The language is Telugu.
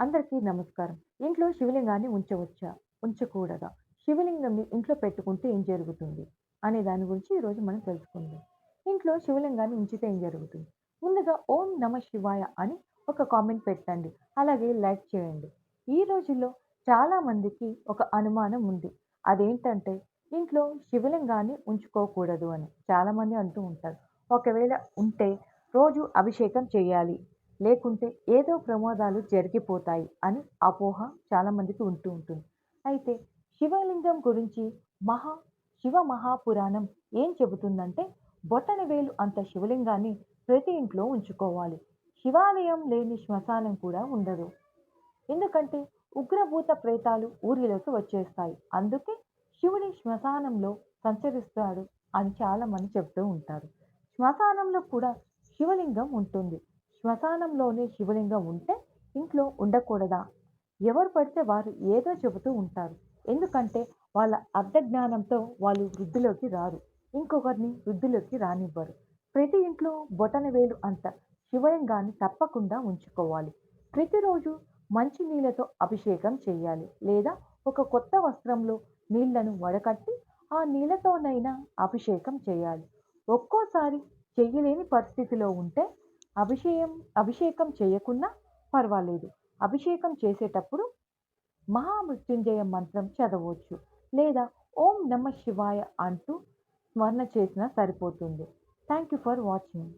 అందరికీ నమస్కారం. ఇంట్లో శివలింగాన్ని ఉంచవచ్చా? ఉంచకూడదా? శివలింగంని ఇంట్లో పెట్టుకుంటే ఏం జరుగుతుంది? అనే దాని గురించి ఈరోజు మనం తెలుసుకుందాం. ఇంట్లో శివలింగాన్ని ఉంచితే ఏం జరుగుతుంది? ముందుగా ఓం నమ శివాయ అని ఒక కామెంట్ పెట్టండి. అలాగే లైక్ చేయండి. ఈ రోజుల్లో చాలా మందికి ఒక అనుమానం ఉంది. అదేంటంటే ఇంట్లో శివలింగాన్ని ఉంచుకోకూడదు అని. చాలామంది అంటూ ఉంటారు. ఒకవేళ ఉంటే రోజు అభిషేకం చేయాలి. లేకుంటే ఏదో ప్రమాదాలు జరిగిపోతాయి అని అపోహ చాలామందికి ఉంటూ ఉంటుంది. అయితే శివలింగం గురించి మహా శివ మహాపురాణం ఏం చెబుతుందంటే బొటనవేలు అంత శివలింగాన్ని ప్రతి ఇంట్లో ఉంచుకోవాలి. శివాలయం లేని శ్మశానం కూడా ఉండదు. ఎందుకంటే ఉగ్రభూత ప్రేతాలు ఊరిలోకి వచ్చేస్తాయి. అందుకే శివుడి శ్మశానంలో సంచరిస్తాడు అని చాలామంది చెప్తూ ఉంటారు. శ్మశానంలో కూడా శివలింగం ఉంటుంది. శ్మశానంలోనే శివలింగం ఉంటే ఇంట్లో ఉండకూడదా? ఎవరు పడితే వారు ఏదో చెబుతూ ఉంటారు. ఎందుకంటే వాళ్ళ అర్ధజ్ఞానంతో వాళ్ళు వృద్ధిలోకి రారు. ఇంకొకరిని వృద్ధిలోకి రానివ్వరు. ప్రతి ఇంట్లో బొటనవేలు అంత శివలింగాన్ని తప్పకుండా ఉంచుకోవాలి. ప్రతిరోజు మంచి నీళ్ళతో అభిషేకం చేయాలి. లేదా ఒక కొత్త వస్త్రంలో నీళ్లను వడకట్టి ఆ నీళ్ళతోనైనా అభిషేకం చేయాలి. ఒక్కోసారి చెయ్యలేని పరిస్థితిలో ఉంటే అభిషేయం అభిషేకం చేయకున్నా పర్వాలేదు. అభిషేకం చేసేటప్పుడు మహామృత్యుంజయ మంత్రం చదవచ్చు. లేదా ఓం నమ శివాయ అంటూ స్మరణ చేసినా సరిపోతుంది. Thank you for watching.